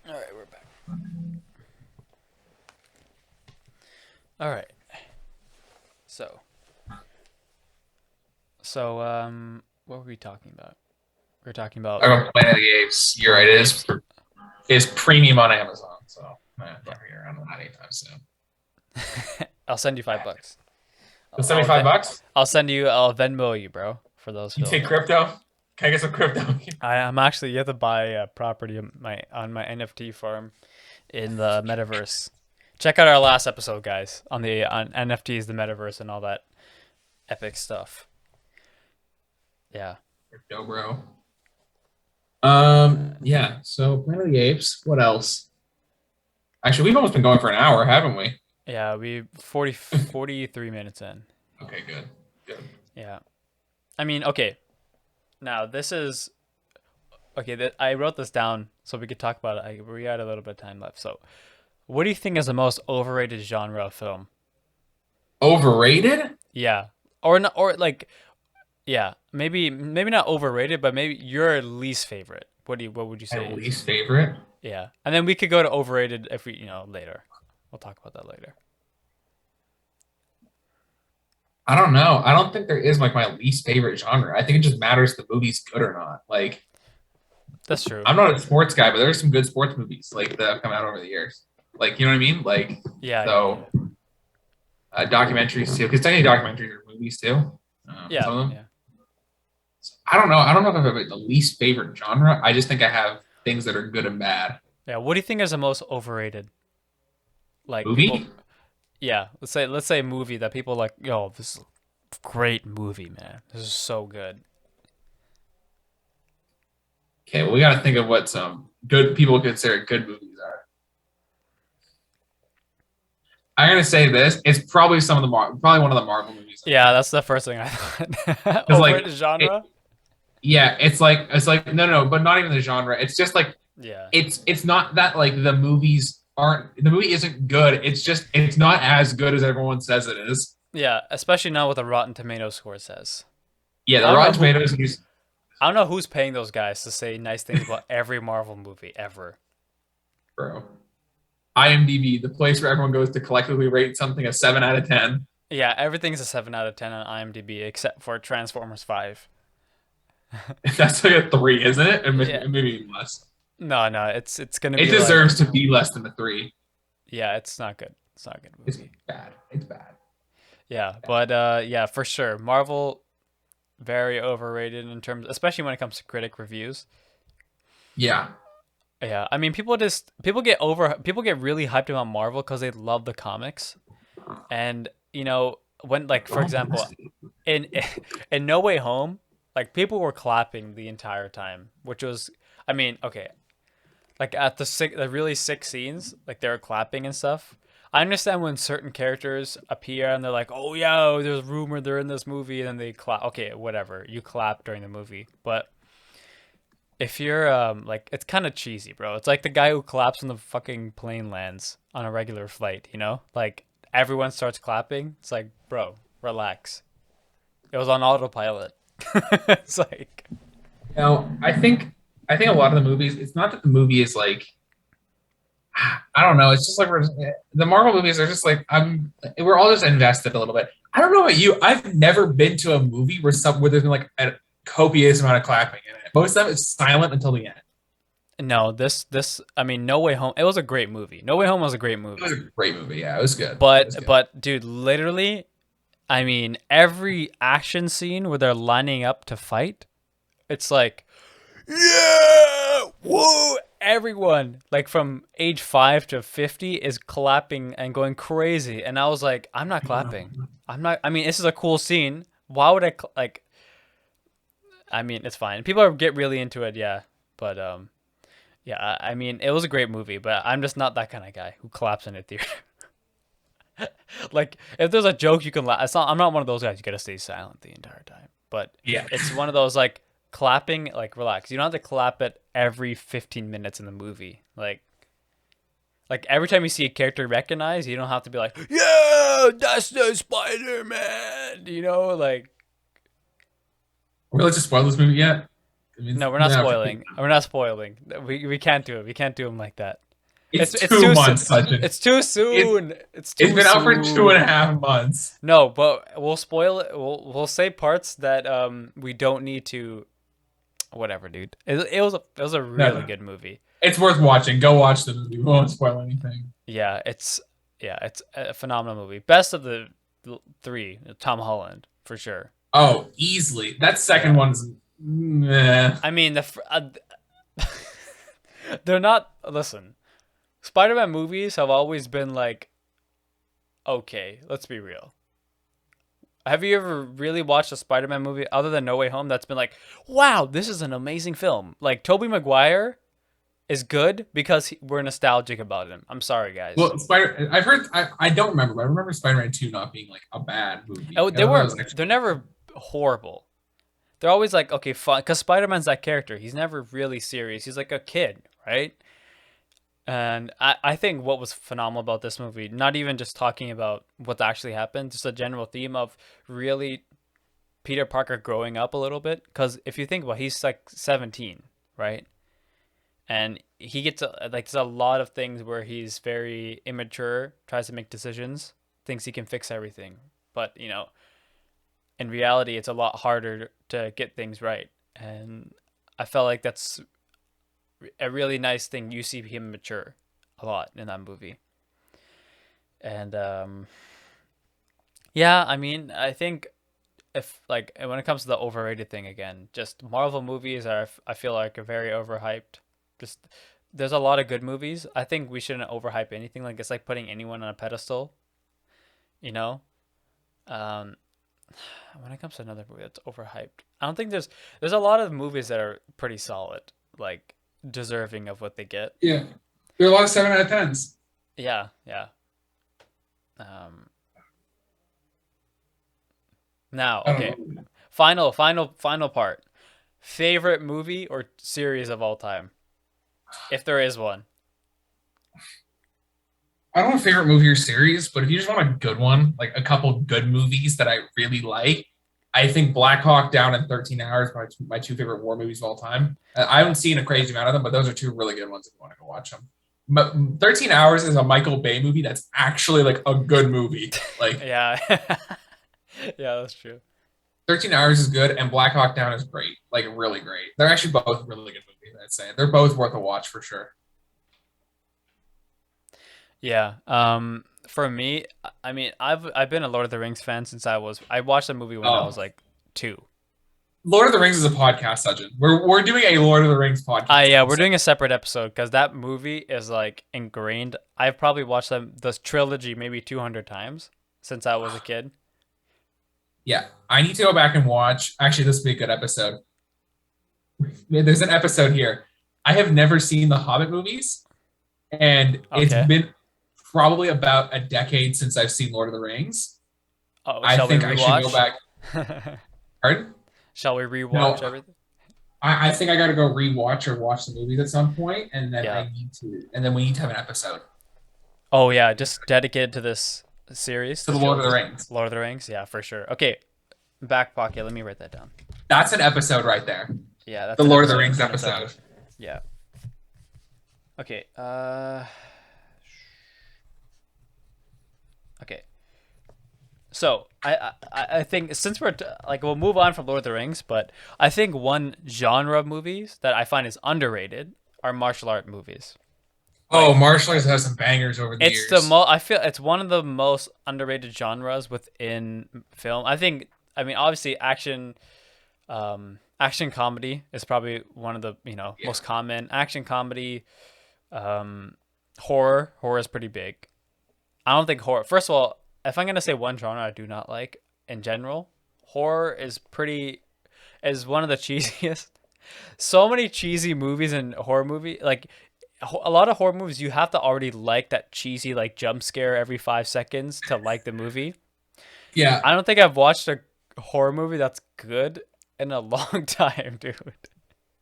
All right, we're back. All right. So, what were we talking about? We were talking about I got Planet of the Apes. You're right. Planet of It the is Apes. is premium on Amazon, so I'm not Yeah. gonna get around to that anytime soon. I'll send you $5. So I'll, I'll, 75 bucks. I'll send you. I'll Venmo you, bro, for those You take films. crypto? Can I get some crypto? I'm actually you have to buy a property on my NFT farm in the metaverse. Check out our last episode, guys, on NFTs, the metaverse, and all that epic stuff. Yeah. Crypto, bro. Yeah. So Planet of the Apes. What else? Actually, we've almost been going for an hour, haven't we? Yeah, we 43 minutes in. Okay, good. Good. Yeah. I mean, okay. Now, this is okay, I wrote this down so we could talk about it. We had a little bit of time left. So, what do you think is the most overrated genre of film? Overrated? Yeah. Or not, or like yeah, maybe not overrated, but maybe your least favorite. What would you say My is? least favorite? Yeah. And then we could go to overrated if we, later. We'll talk about that later. I don't know. I don't think there is like my least favorite genre. I think it just matters if the movie's good or not. Like, That's true. I'm not a sports guy, but there's some good sports movies like that have come out over the years. Like, you know what I mean? Like, Yeah, yeah, so yeah. documentaries too, because technically documentaries are movies too. Yeah, Some of them. yeah. I don't know. I don't know if I have like, the least favorite genre. I just think I have things that are good and bad. Yeah, what do you think is the most overrated? Like people Movie? yeah, let's say a movie that people like, yo, this is a great movie, man. This is so good. Okay, well, we got to think of what some good people consider good movies are. I'm gonna say this. It's probably probably one of the Marvel movies. Yeah, that's the first thing I thought. Because Over like the it, genre. yeah, it's like no, but not even the genre. It's just like Yeah. it's not that like the movie isn't good. It's just it's not as good as everyone says it is. Yeah, especially now what the Rotten Tomato score says. Yeah, I the don't know Rotten who Tomatoes use I don't know who's paying those guys to say nice things about every Marvel movie ever. bro. IMDb, the place where everyone goes to collectively rate something a 7 out of 10. Yeah, everything's a 7 out of 10 on IMDb except for Transformers 5. That's like a 3, isn't it? And Yeah. maybe even less. No, no, it's going to It be like deserves to be less than a 3. yeah, it's not good. It's not a good It's movie. bad. It's bad. Yeah, but yeah, for sure. Marvel very overrated in terms especially when it comes to critic reviews. Yeah. Yeah, I mean people get really hyped about Marvel cuz they love the comics. And when like for Oh, example, in in No Way Home, like people were clapping the entire time, which was I mean, okay, like at the really sick scenes, like they were clapping and stuff. I understand when certain characters appear and they're like, "Oh yeah, there's rumor they're in this movie," and then they clap. Okay, whatever, you clap during the movie. But if you're like, it's kind of cheesy, bro. It's like the guy who claps when the fucking plane lands on a regular flight. Like everyone starts clapping. It's like, bro, relax. It was on autopilot. It's like, Now, I think a lot of the movies, it's not that the movie is like I don't know. It's just like the Marvel movies are just like we're all just invested a little bit. I don't know about you. I've never been to a movie where there's been like a copious amount of clapping in it. Most of it's silent until the end. no, I mean, No Way Home. It was a great movie. No Way Home was a great It was movie. a great movie. Yeah, it was good. It was But good. but dude, literally, I mean, every action scene where they're lining up to fight, it's like, yeah, whoa! Everyone, like from age 5 to 50, is clapping and going crazy, and I was like, I'm not clapping. I'm not. I mean, this is a cool scene. Why would like? I mean, it's fine. People get really into it, yeah. But yeah. I mean, it was a great movie, but I'm just not that kind of guy who claps in a theater. Like, if there's a joke, you can laugh. I'm not one of those guys. You gotta stay silent the entire time. But Yeah. it's one of those like clapping, like relax. You don't have to clap at every 15 minutes in the movie. Like every time you see a character recognized, you don't have to be like, yeah, that's the Spider Man. Like Really, just spoil this movie yet? I mean, no, we're not no, spoiling. We're not spoiling. We can't do it. We can't do them like that. it's It's two too months, Sachin. it's too It soon. It's it's too been out for two and soon. a half months. No, but we'll spoil it. We'll say parts that we don't need to. Whatever, dude. It was a really No, good movie. it's worth watching. Go watch the movie. We won't spoil anything. Yeah, it's a phenomenal movie. Best of the three, Tom Holland for sure. Oh, easily. That second Yeah, one's meh. I mean they're not. Listen, Spider-Man movies have always been like okay. Let's be real. Have you ever really watched a Spider-Man movie other than No Way Home that's been like, wow, this is an amazing film? Like Tobey Maguire is good because we're nostalgic about him. I'm sorry, guys. Well, I've heard. I don't remember, but I remember Spider-Man 2 not being like a bad movie. Oh, Like, I thought that was they're actually never horrible. They're always like, okay, fun. Because Spider-Man's that character. He's never really serious. He's like a kid, right? And I think what was phenomenal about this movie, not even just talking about what actually happened, just a general theme of really Peter Parker growing up a little bit. Because if you think about it, he's like 17, right? And he gets like there's a lot of things where he's very immature, tries to make decisions, thinks he can fix everything. But, in reality, it's a lot harder to get things right. And I felt like that's a really nice thing. You see him mature a lot in that movie. And yeah, I mean, I think if like when it comes to the overrated thing again, just Marvel movies are I feel like are very overhyped. Just there's a lot of good movies. I think we shouldn't overhype anything. Like it's like putting anyone on a pedestal, you know? Um when it comes to another movie that's overhyped, I don't think there's a lot of movies that are pretty solid. like deserving of what they get. Yeah. There are a lot of 7 out of 10s. Yeah, yeah. Um, Now, I don't okay. know. Final part. Favorite movie or series of all time, if there is one. I don't have a favorite movie or series, but if you just want a good one, like a couple good movies that I really like, I think Black Hawk Down and 13 Hours are my two favorite war movies of all time. I haven't seen a crazy amount of them, but those are two really good ones if you want to go watch them. But 13 Hours is a Michael Bay movie that's actually like a good movie. Like Yeah. Yeah, that's true. 13 Hours is good and Black Hawk Down is great. Like really great. They're actually both really good movies, I'd say. They're both worth a watch for sure. Yeah. For me, I mean, I've been a Lord of the Rings fan since I watched the movie when I was Oh, like 2. Lord of the Rings is a podcast, Sujin. We're doing a Lord of the Rings podcast Yeah, we're episode. doing a separate episode because that movie is like ingrained. I've probably watched the trilogy maybe 200 times since I was a kid. Yeah, I need to go back and watch. Actually, this would be a good episode. There's an episode here. I have never seen the Hobbit movies, and it's Okay. been probably about a decade since I've seen Lord of the Rings. Oh, I shall we think I should go rewatch? back. Pardon? Shall we No, rewatch everything? I think I got to go rewatch or watch the movies at some point, and then Yeah. we need to have an episode Oh yeah, just dedicated to this series, to the the Lord of the trilogy. Rings. Lord of the Rings, yeah, for sure. Okay, back pocket. Let me write that down. That's an episode right there. Yeah, The that's an Lord of the episode Rings in itself. episode. Yeah. Okay. Okay. So I think since like we'll move on from Lord of the Rings, but I think one genre of movies that I find is underrated are martial art movies. Oh, Like martial arts has some bangers over the it's the years. I feel it's one of the most underrated genres within film. I mean obviously action comedy is probably one of the, Yeah. most common action comedy. um Horror is pretty big. I don't think horror. First of all, if I'm gonna say one genre I do not like in general, horror is one of the cheesiest. So many cheesy movies and horror movie, like a lot of horror movies, you have to already like that cheesy like jump scare every 5 seconds to like the movie. Yeah. I don't think I've watched a horror movie that's good in a long time, dude.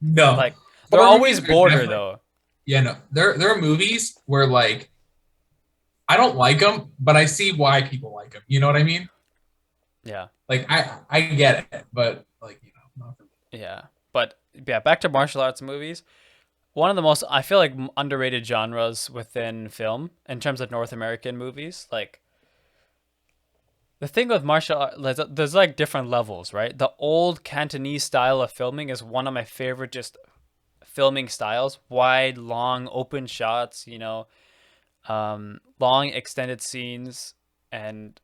No. Like they're Horror always movies are border definitely though. yeah, no. There are movies where like I don't like them, but I see why people like them. You know what I mean? Yeah, Like I get it, but like, not for me. yeah. But yeah, back to martial arts movies. One of the most, I feel like, underrated genres within film in terms of North American movies. Like the thing with martial art, there's like different levels, right? The old Cantonese style of filming is one of my favorite just filming styles. Wide, long, open shots, long extended scenes, and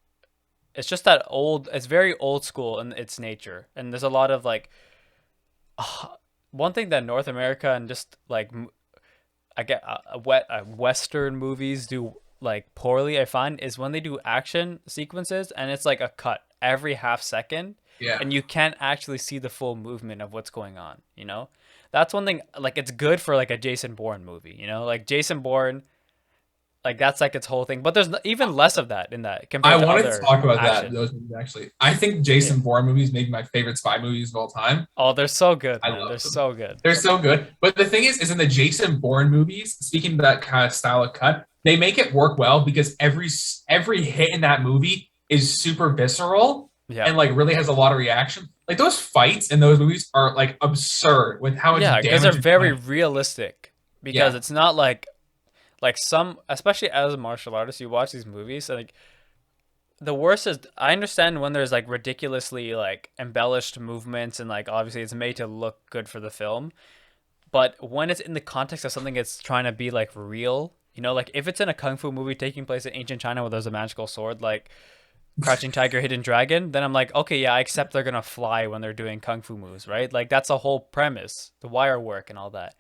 it's just that old. It's very old school in its nature, and there's a lot of like one thing that North America and just like I get Western movies do like poorly. I find is when they do action sequences and it's like a cut every half second, Yeah. and you can't actually see the full movement of what's going on. That's one thing. Like it's good for like a Jason Bourne movie. Like Jason Bourne, like that's like its whole thing. But there's even less of that in that I compared to wanted to other talk about that. action. Those movies actually. I think Yeah. Jason Bourne movies may be my favorite spy movies of all time. Oh, they're so good, I man. They're love them. so good. They're so good. But the thing is in the Jason Bourne movies, speaking of that kind of style of cut, they make it work well because every hit in that movie is super visceral Yeah. and like really has a lot of reaction. Like those fights in those movies are like absurd with how much Yeah, because they're damage is very done. realistic. Because Yeah. it's not like some, especially as a martial artist, you watch these movies and like the worst is I understand when there's like ridiculously like embellished movements and like obviously it's made to look good for the film, but when it's in the context of something that's trying to be like real, like if it's in a kung fu movie taking place in ancient China where there's a magical sword like Crouching Tiger, Hidden Dragon, then I'm like, okay, yeah, I accept they're gonna fly when they're doing kung fu moves, right? Like that's a whole premise, the wire work and all that.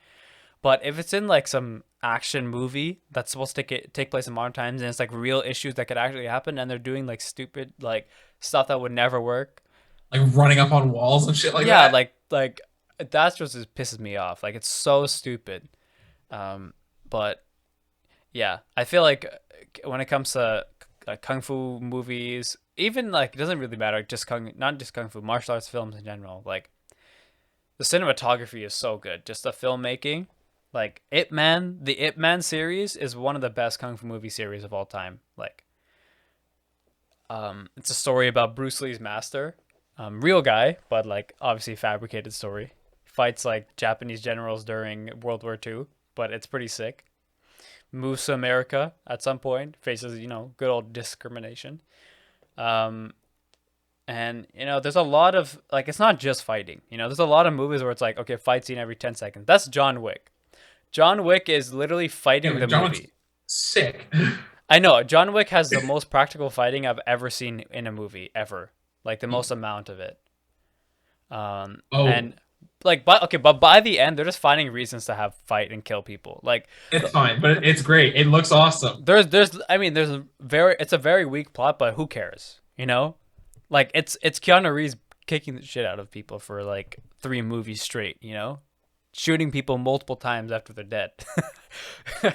But if it's in like some action movie that's supposed to take place in modern times and it's like real issues that could actually happen and they're doing like stupid like stuff that would never work. Like running up on walls and shit like Yeah, that. like that's what just pisses me off. Like, it's so stupid. But yeah, I feel like when it comes to like kung fu movies, even like it doesn't really matter. Just not just kung fu, martial arts films in general. Like the cinematography is so good. Just the filmmaking, like the Ip Man series is one of the best kung fu movie series of all time. Like, it's a story about Bruce Lee's master, real guy, but like obviously fabricated story. Fights like Japanese generals during World War II, but it's pretty sick. Moves to America at some point, faces good old discrimination. Um, and there's a lot of like it's not just fighting. There's a lot of movies where it's like okay, fight scene every 10 seconds. That's John Wick. John Wick is literally Yeah, fighting but the John Wick's movie. sick. I know John Wick has the most practical fighting I've ever seen in a movie ever. Like the most amount of it. Oh, And like, but by the end, they're just finding reasons to have fight and kill people. Like, it's fine, but it's great. It looks awesome. I mean, it's a very weak plot, but who cares? Like it's Keanu Reeves kicking the shit out of people for like 3 movies straight. Shooting people multiple times after they're dead.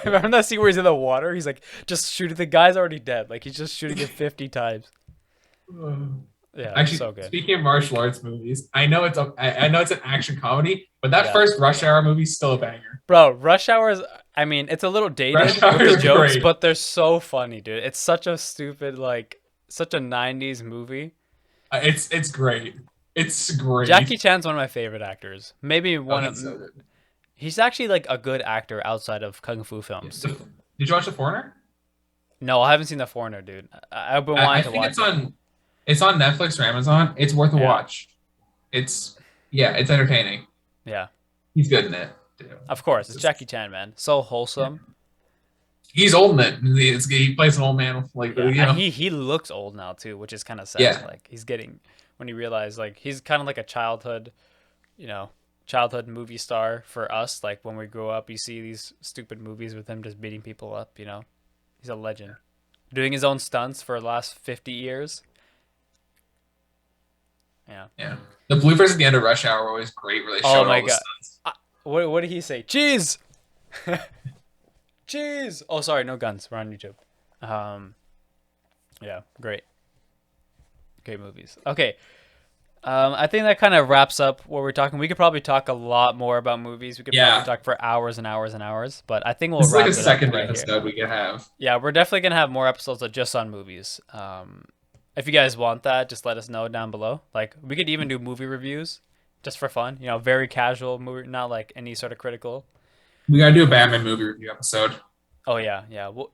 Remember that scene where he's in the water? He's like just shooting. The guy's already dead. Like he's just shooting it 50 times. Yeah, Actually, so good. speaking of martial arts movies, I know it's an action comedy, but that Yeah. first Rush Hour movie's still a banger. Bro, Rush Hour is, I mean, it's a little dated Rush Hour with the is jokes, great. but they're so funny, dude. It's such a stupid, like, such a 90s movie. It's great. It's great. Jackie Chan's one of my favorite actors. Maybe Oh, one he's of, so good. he's actually like a good actor outside of Kung Fu Yeah. films too. Did you watch The Foreigner? No, I haven't seen The Foreigner, dude. I've been I wanting to think watch it. it's on Netflix or Amazon. It's worth a Yeah, watch. It's yeah, it's entertaining. yeah. He's good in it. Too. Of course, it's Jackie Chan, man. So wholesome. He's old in it. He plays an old man, like Yeah, and he looks old now too, which is kind of sad. Yeah, Like he's getting when you realize like he's kind of like a you know, childhood movie star for us. Like when we grow up, you see these stupid movies with him just beating people up. He's a legend, doing his own stunts for the last 50 years. Yeah. yeah. The bloopers at the end of Rush Hour were always great, where they Oh showed my all the god. stunts. What did he say? Cheese. Cheese. Oh, sorry, no guns. We're on YouTube. Yeah, great movies. Okay. I think that kind of wraps up what we're talking. We could probably talk a lot more about movies. We could probably Yeah, talk for hours and hours and hours, but I think we'll this is like wrap a it up second right here. episode we could have. Yeah, we're definitely gonna have more episodes of just on movies. If you guys want that, just let us know down below. Like we could even do movie reviews just for fun. Very casual movie, not like any sort of critical. We gotta do a Batman movie review episode. Oh yeah, yeah. Well,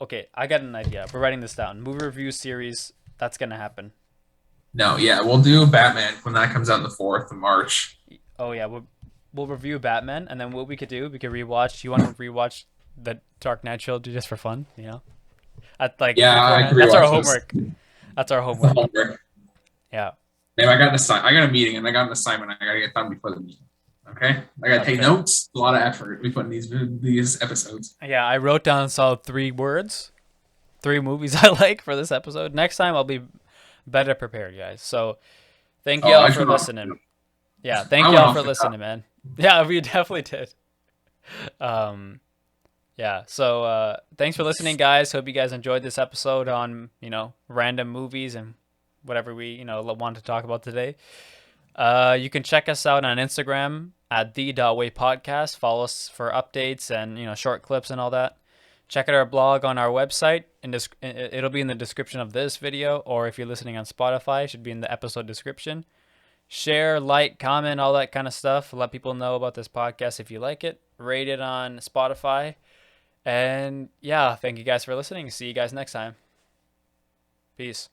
okay. I got an idea. We're writing this down. Movie review series. That's gonna happen. No, yeah, we'll do Batman when that comes out on the 4th of March. Oh yeah, we'll review Batman, and then what we could do, we could rewatch. You want to rewatch the Dark Knight trilogy just for fun? At like Yeah, I beforehand. could That's our rewatch those. homework. That's our That's the homework. homework. Yeah. Man, I got a meeting and I got an assignment I gotta get done before the meeting. Okay, I gotta take Okay. notes. A lot of effort we put in these episodes. Yeah, I wrote down 3 words, 3 movies I like for this episode. Next time I'll be better prepared, guys. So thank Oh, y'all I for should listening. Yeah, I thank went y'all off for the listening, man. Yeah, we definitely did. Yeah, so thanks for listening, guys. Hope you guys enjoyed this episode on, random movies and whatever we, want to talk about today. You can check us out on Instagram at the.way-podcast. Follow us for updates and, short clips and all that. Check out our blog on our website. It'll be in the description of this video, or if you're listening on Spotify, it should be in the episode description. Share, like, comment, all that kind of stuff. Let people know about this podcast if you like it. Rate it on Spotify. And yeah, thank you guys for listening. See you guys next time. Peace.